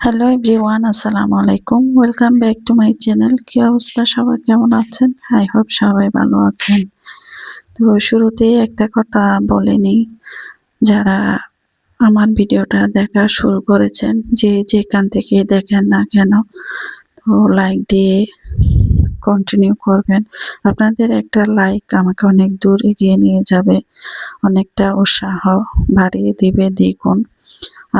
Hello everyone, আসসালামু আলাইকুম। Welcome back to my channel. কি অবস্থা সবার, কেমন আছেন? আই হোপ সবাই ভালো আছেন। তো শুরুতেই একটা কথা বলে নিই, যারা আমার ভিডিওটা দেখা শুরু করেছেন, যে যেখান থেকে দেখেন না কেন, তো লাইক দিয়ে কন্টিনিউ করবেন। আপনাদের একটা লাইক আমাকে অনেক দূর এগিয়ে নিয়ে যাবে, অনেকটা উৎসাহ বাড়িয়ে দিবে দ্বিগুণ।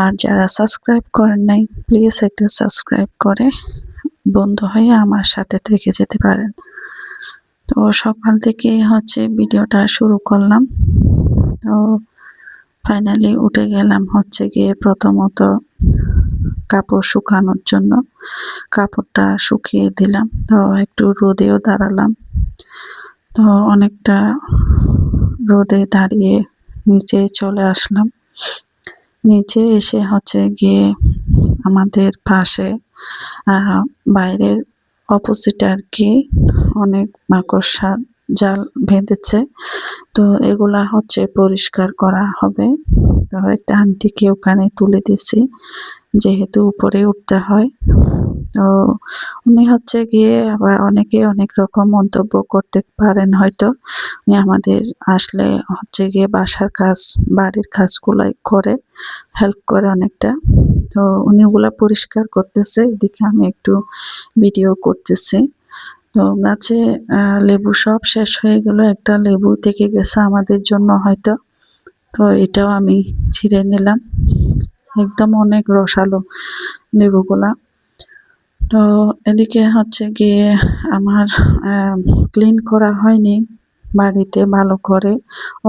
আর যারা সাবস্ক্রাইব করেন নাই, প্লিজ একটা সাবস্ক্রাইব করে বন্ধু হয়ে আমার সাথে থেকে যেতে পারেন। তো সকাল থেকে ভিডিওটা শুরু করলাম। তো ফাইনালি উঠে গেলাম গিয়ে প্রথমত কাপড় শুকানোর জন্য। কাপড়টা শুকিয়ে দিলাম, তো একটু রোদেও দাঁড়ালাম। তো অনেকটা রোদে দাঁড়িয়ে নিচে চলে আসলাম। নিচে এসে গিয়ে আমাদের পাশে বাইরের অপোজিটে আর কি অনেক মাকড়সা জাল বেঁধেছে। তো এগুলা পরিষ্কার করা হবে। তো একটা আন্টিকে ওখানে তুলে দিছি, যেহেতু উপরে উঠতে হয়। তো উনি গিয়ে আবার অনেকে অনেক রকম মন্তব্য করতে পারেন হয়তো। উনি আমাদের আসলে গিয়ে বাসার কাজ, বাড়ির কাজগুলাই করে, হেল্প করে অনেকটা। তো উনি ওগুলা পরিষ্কার করতেছে, এদিকে আমি একটু ভিডিও করতেছি। তো গাছে লেবু সব শেষ হয়ে গেল, একটা লেবু থেকে গেছে আমাদের জন্য হয়তো। তো এটাও আমি ছিঁড়ে নিলাম, একদম অনেক রসালো লেবুগুলা। তো এদিকে গিয়ে আমার ক্লিন করা হয়নি বাড়িতে, ভালো করে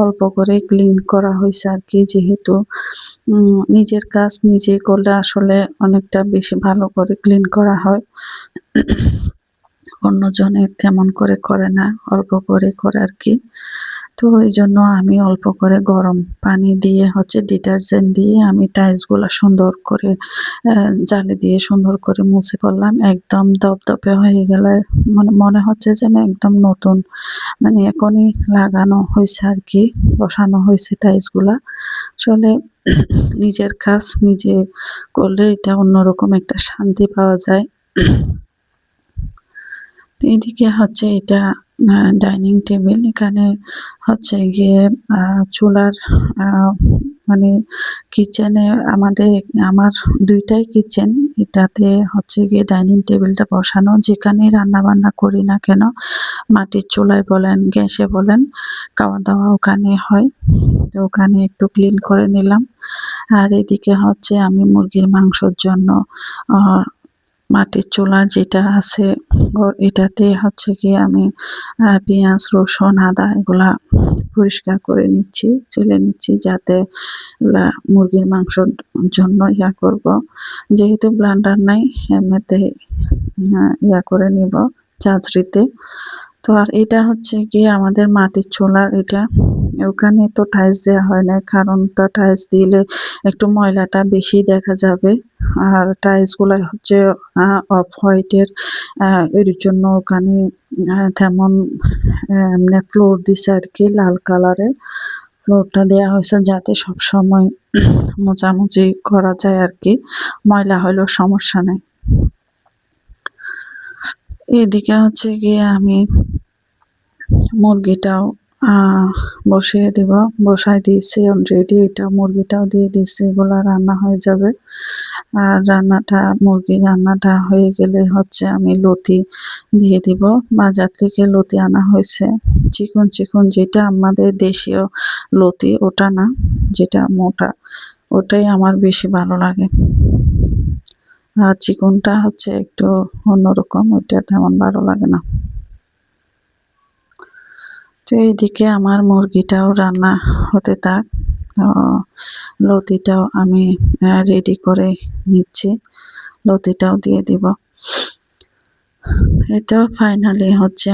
অল্প করে ক্লিন করা হয়েছে আর কি। যেহেতু নিজের কাজ নিজে করলে আসলে অনেকটা বেশি ভালো করে ক্লিন করা হয়। অন্যজনে তেমন করে করে না, অল্প করে করে আর কি। তো এই জন্য আমি অল্প করে গরম পানি দিয়ে ডিটারজেন্ট দিয়ে আমি টাইলসগুলা সুন্দর করে জালি দিয়ে সুন্দর করে মুছে পড়লাম। একদম দপদপে হয়ে গেলে মনে হচ্ছে যেন একদম নতুন, মানে এখনই লাগানো হয়েছে আর কি, বসানো হয়েছে টাইলসগুলা। আসলে নিজের কাজ নিজে করলে এটা অন্যরকম একটা শান্তি পাওয়া যায়। এদিকে এটা ডাইনিং টেবিল। এখানে গিয়ে চুলার মানে কিচেনে আমার দুইটাই কিচেন। এটাতে গিয়ে ডাইনিং টেবিলটা বসানো, যেখানে রান্না বান্না করি না কেন, মাটির চুলায় বলেন গ্যাসে বলেন, খাওয়া দাওয়া ওখানে হয়। তো ওখানে একটু ক্লিন করে নিলাম। আর এদিকে আমি মুরগির মাংসর জন্য মাটির চুলা যেটা আছে এটাতে গিয়ে আমি পেঁয়াজ, রসুন, আদা এগুলা পরিষ্কার করে নিচ্ছি, চেলে নিচ্ছি, যাতে মুরগির মাংসর জন্য করব। যেহেতু ব্লেন্ডার নাই, এমনিতে করে নিব চাঁচড়িতে। তো আর এটা গিয়ে আমাদের মাটির চুলার এটা। ওখানে তো টাইলস দেওয়া হয় না, কারণ তো টাইলস দিলে একটু ময়লাটা বেশি দেখা যাবে। আর টাইলস গুলা অফ হোয়াইটের, এর জন্য ওখানে তেমন এমনি ফ্লোর দিছে আর কি, লাল কালারের ফ্লোরটা দেওয়া হয়েছে, যাতে সব সময় মোছামুছি করা যায় আর কি, ময়লা হলেও সমস্যা নাই। এদিকে গিয়ে আমি মুরগিটাও বসিয়ে দিব, বসাই দিয়েছি অলরেডি। এটা মুরগিটাও দিয়ে দিয়েছি, এগুলা রান্না হয়ে যাবে। আর মুরগির রান্নাটা হয়ে গেলে আমি লতি দিয়ে দিব। বাজার থেকে লতি আনা হয়েছে, চিকন চিকন, যেটা আমাদের দেশীয় লতি, ওটা না, যেটা মোটা, ওটাই আমার বেশি ভালো লাগে। আর চিকনটা একটু অন্যরকম, ওইটা তেমন ভালো লাগে না। তো এইদিকে আমার মুরগিটাও রান্না হতে থাক, লতিটাও আমি রেডি করে নিচ্ছি, লতিটাও দিয়ে দিব। এটা ফাইনালি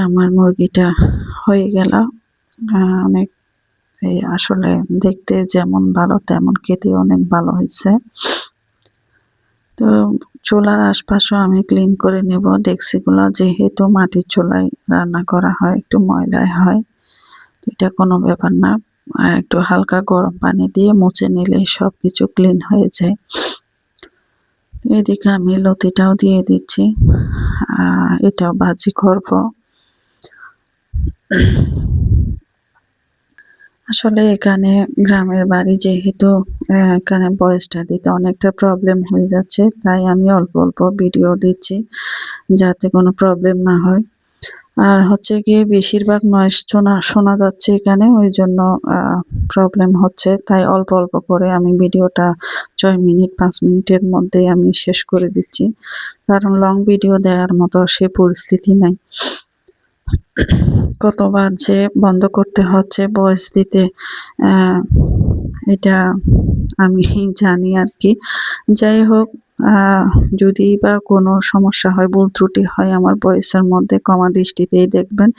আমার মুরগিটা হয়ে গেল। অনেক আসলে দেখতে যেমন ভালো, তেমন খেতে অনেক ভালো হয়েছে। তো চুলার আশপাশও আমি ক্লিন করে নেব ডেকচিগুলো, যেহেতু মাটির চুলায় রান্না করা হয়, একটু ময়লায় হয়। এটা কোনো ব্যাপার না, একটু হালকা গরম পানি দিয়ে মুছে নিলে সবকিছু ক্লিন হয়ে যায়। এদিকে আমি লতিটাও দিয়ে দিচ্ছি, এটাও ভাজি করব। আসলে এখানে গ্রামের বাড়ি যেহেতু এখানে ভয়েসটা দিতে অনেকটা প্রবলেম হয়ে যাচ্ছে, তাই আমি অল্প অল্প ভিডিও দিচ্ছি যাতে কোনো প্রবলেম না হয়। আর হচ্ছে গিয়ে বেশিরভাগ নয়েজ শোনা যাচ্ছে এখানে, ওই জন্য প্রবলেম হচ্ছে, তাই অল্প অল্প করে আমি ভিডিওটা 6 মিনিট 5 মিনিটের মধ্যে আমি শেষ করে দিচ্ছি, কারণ লং ভিডিও দেওয়ার মতো সে পরিস্থিতি নাই। কতবার যে বন্ধ করতে হচ্ছে ভয়েস দিতে, আহ, এটা আমি জানি আর কি। যাই হোক, যদি বা কোনো সমস্যা হয়, ভুল ত্রুটি হয় আমার ভয়েসের মধ্যে, ক্ষমা দৃষ্টিতেই দেখবেন।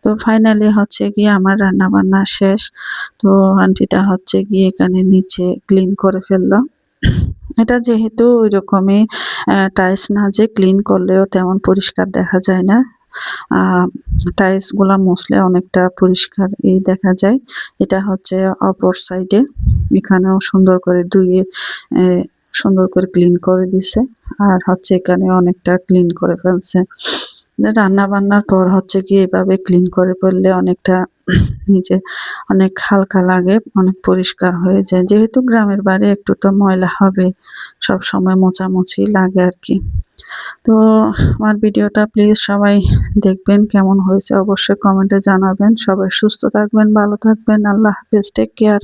তো ফাইনালি হচ্ছে গিয়ে আমার রান্না বান্না শেষ। তো আন্টিটা হচ্ছে গিয়ে এখানে নিচে ক্লিন করে ফেললো। এটা যেহেতু ওই রকমই টাইলস না যে ক্লিন করলেও তেমন পরিষ্কার দেখা যায় না, টাইলস গুলা মুছলে অনেকটা পরিষ্কার এই দেখা যায়। এটা হচ্ছে অপর সাইডে, এখানেও সুন্দর করে ধুয়ে সুন্দর করে ক্লিন করে দিছে। আর হচ্ছে এখানে অনেকটা ক্লিন করে ফেলছে। রান্না বান্নার পর হচ্ছে কি এভাবে ক্লিন করে ফেললে অনেকটা নিজে অনেক হালকা লাগে, অনেক পরিষ্কার হয়ে যায়। যেহেতু গ্রামের বাড়ি একটু তো ময়লা হবে, সব সময় মোছামুছি লাগে আর কি। তো আমার ভিডিওটা প্লিজ সবাই দেখবেন, কেমন হয়েছে অবশ্যই কমেন্টে জানাবেন। সবাই সুস্থ থাকবেন, ভালো থাকবেন। আল্লাহ হাফেজ, টেক কেয়ার।